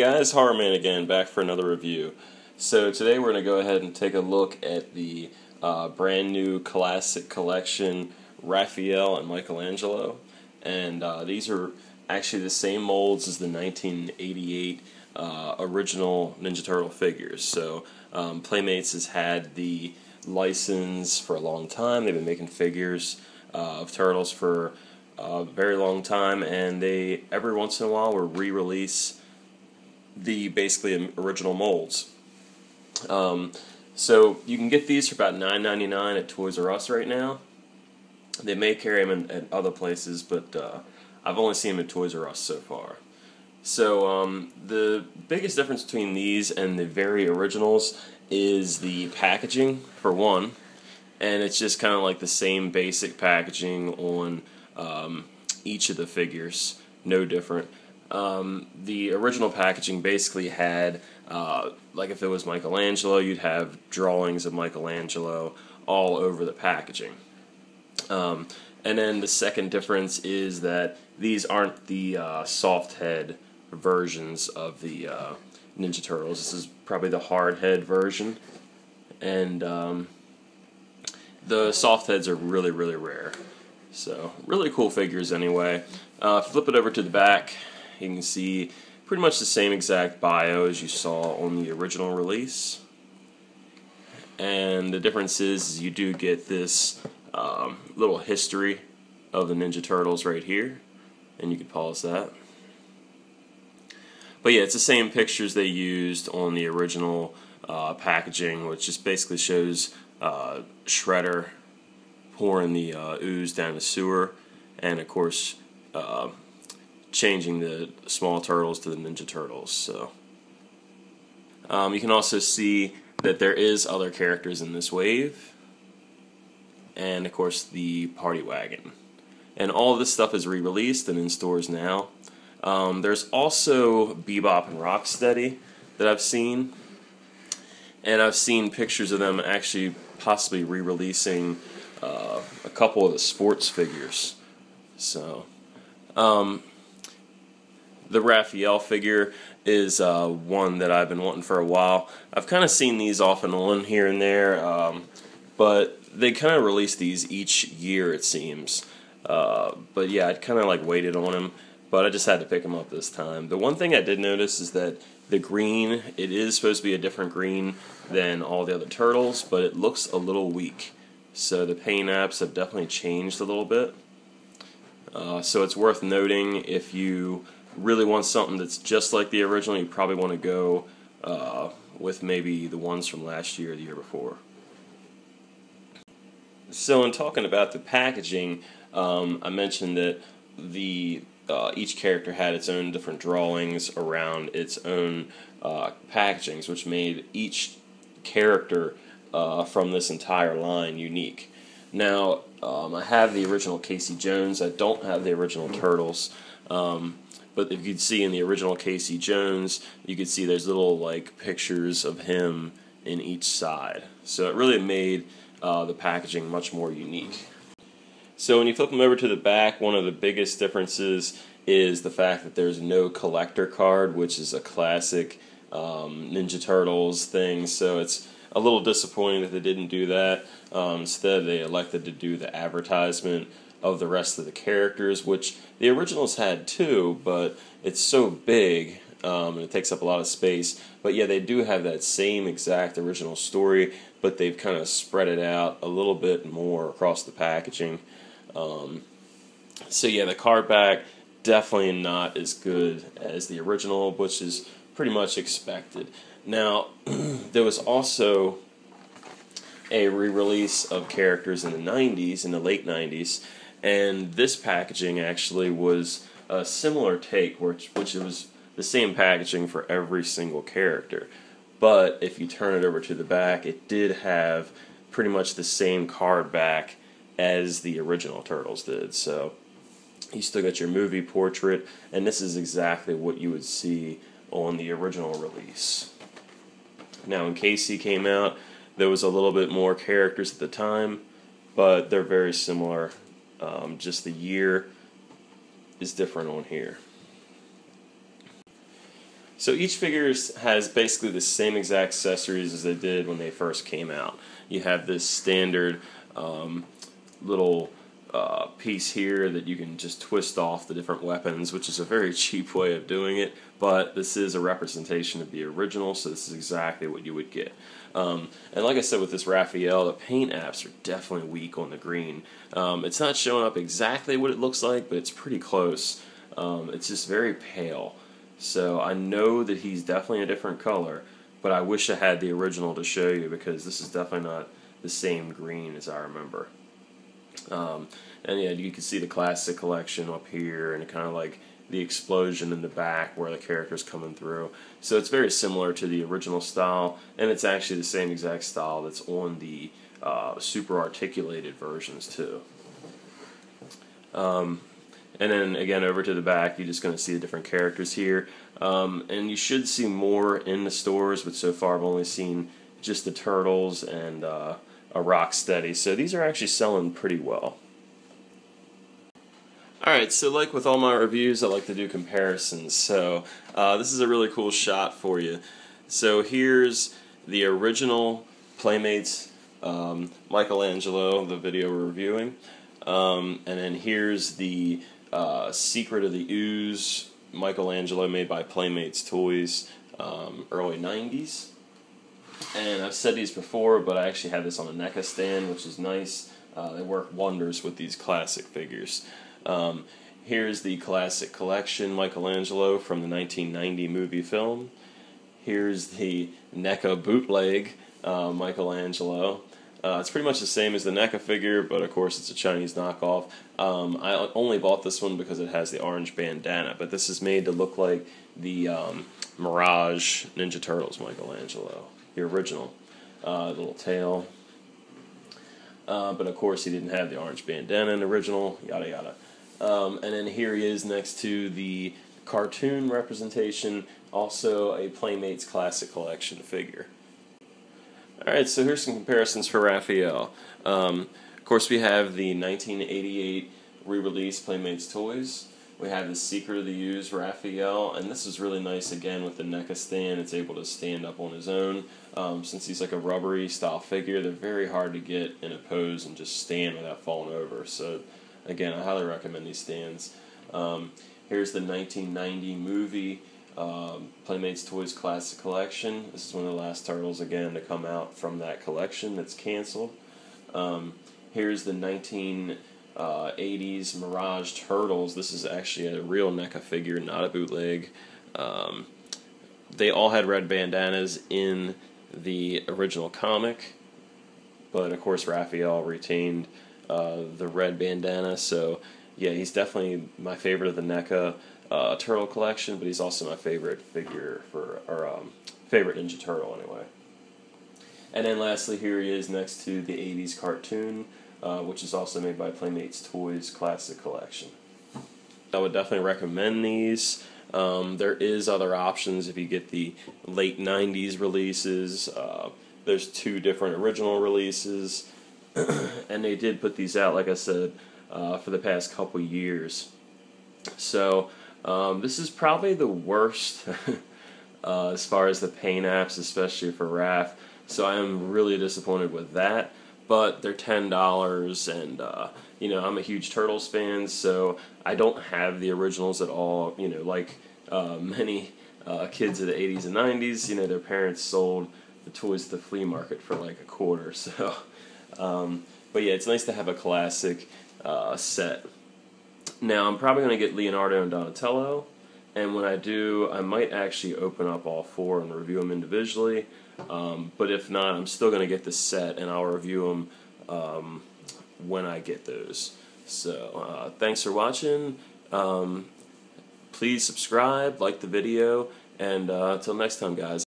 Hey guys, Horrorman again, back for another review. So today we're going to go ahead and take a look at the brand new classic collection Raphael and Michelangelo. And these are actually the same molds as the 1988 original Ninja Turtle figures. So Playmates has had the license for a long time. They've been making figures of turtles for a very long time, and they every once in a while will re-release the basically original molds. So you can get these for about $9.99 at Toys R Us right now. They may carry them at other places, but I've only seen them at Toys R Us so far. So the biggest difference between these and the very originals is the packaging, for one, and it's just kind of like the same basic packaging on each of the figures, no different. The original packaging basically had, like if it was Michelangelo, you'd have drawings of Michelangelo all over the packaging. And then the second difference is that these aren't the soft head versions of the Ninja Turtles. This is probably the hard head version, and the soft heads are really, really rare. So, really cool figures anyway. Flip it over to the back. You can see pretty much the same exact bio as you saw on the original release. And the difference is you do get this little history of the Ninja Turtles right here. And you can pause that. But yeah, it's the same pictures they used on the original packaging, which just basically shows Shredder pouring the ooze down the sewer, and of course changing the small turtles to the Ninja Turtles. So you can also see that there is other characters in this wave, and of course the Party Wagon. And all of this stuff is re-released and in stores now. There's also Bebop and Rocksteady that I've seen, and I've seen pictures of them actually possibly re-releasing a couple of the sports figures. So the Raphael figure is one that I've been wanting for a while. I've kind of seen these off and on here and there, but they kind of release these each year, it seems. But yeah, I'd kind of like waited on them, but I just had to pick them up this time. The one thing I did notice is that the green, it is supposed to be a different green than all the other turtles, but it looks a little weak. So the paint apps have definitely changed a little bit. So it's worth noting, if you really want something that's just like the original, you probably want to go with maybe the ones from last year or the year before. So in talking about the packaging, I mentioned that the each character had its own different drawings around its own packagings, which made each character from this entire line unique. Now, I have the original Casey Jones. I don't have the original Turtles. But if you could see in the original Casey Jones, you could see there's little like pictures of him in each side. So it really made the packaging much more unique. So when you flip them over to the back, one of the biggest differences is the fact that there's no collector card, which is a classic Ninja Turtles thing. So it's a little disappointing that they didn't do that. Instead, they elected to do the advertisement of the rest of the characters, which the originals had too, but it's so big and it takes up a lot of space. But yeah, they do have that same exact original story, but they've kind of spread it out a little bit more across the packaging. So yeah, the card back, definitely not as good as the original, which is pretty much expected. Now, there was also a re-release of characters in the 90s, in the late 90s, and this packaging actually was a similar take, which it was the same packaging for every single character. But if you turn it over to the back, it did have pretty much the same card back as the original Turtles did. So you still got your movie portrait, and this is exactly what you would see on the original release. Now, when Casey came out, there was a little bit more characters at the time, but they're very similar. Just the year is different on here. So each figure has basically the same exact accessories as they did when they first came out. You have this standard little piece here that you can just twist off the different weapons, which is a very cheap way of doing it, but this is a representation of the original, so this is exactly what you would get. And like I said with this Raphael, the paint apps are definitely weak on the green. It's not showing up exactly what it looks like, but it's pretty close. It's just very pale. So I know that he's definitely a different color, but I wish I had the original to show you because this is definitely not the same green as I remember. And yeah, you can see the classic collection up here and kind of like the explosion in the back where the character's coming through. So it's very similar to the original style, and it's actually the same exact style that's on the super articulated versions too. And then again over to the back, you're just going to see the different characters here. And you should see more in the stores, but so far I've only seen just the Turtles and a Rocksteady. So these are actually selling pretty well. Alright, so like with all my reviews, I like to do comparisons. So this is a really cool shot for you. So here's the original Playmates Michelangelo, the video we're reviewing. And then here's the Secret of the Ooze Michelangelo made by Playmates Toys, early 90s. And I've said these before, but I actually have this on a NECA stand, which is nice. They work wonders with these classic figures. Here's the classic collection Michelangelo from the 1990 movie film. Here's the NECA bootleg Michelangelo. It's pretty much the same as the NECA figure, but of course it's a Chinese knockoff. I only bought this one because it has the orange bandana, but this is made to look like the Mirage Ninja Turtles Michelangelo, the original. Little tail. But of course he didn't have the orange bandana in the original, yada yada. And then here he is next to the cartoon representation, also a Playmates Classic Collection figure. Alright, so here's some comparisons for Raphael. Of course we have the 1988 re-release Playmates Toys. We have the Secret of the Ooze Raphael, and this is really nice again with the NECA stand. It's able to stand up on his own. Since he's like a rubbery style figure, they're very hard to get in a pose and just stand without falling over. So again, I highly recommend these stands. Here's the 1990 movie Playmates Toys Classic Collection. This is one of the last Turtles again to come out from that collection that's canceled. Here's the 1980s Mirage Turtles. This is actually a real NECA figure, not a bootleg. They all had red bandanas in the original comic, but of course Raphael retained the red bandana, so yeah, he's definitely my favorite of the NECA Turtle collection, but he's also my favorite figure for, or favorite Ninja Turtle anyway. And then lastly, here he is next to the 80s cartoon, which is also made by Playmates Toys Classic Collection. I would definitely recommend these. There is other options if you get the late 90s releases. There's two different original releases, and they did put these out, like I said, for the past couple years. So this is probably the worst as far as the paint apps, especially for Raph. So I am really disappointed with that. But they're $10, and you know, I'm a huge Turtles fan, so I don't have the originals at all. You know, like many kids of the 80s and 90s, you know, their parents sold the toys at the flea market for like a quarter. So, but yeah, it's nice to have a classic set. Now, I'm probably going to get Leonardo and Donatello, and when I do, I might actually open up all four and review them individually. But if not, I'm still going to get the set, and I'll review them when I get those. So, thanks for watching. Please subscribe, like the video, and until next time, guys.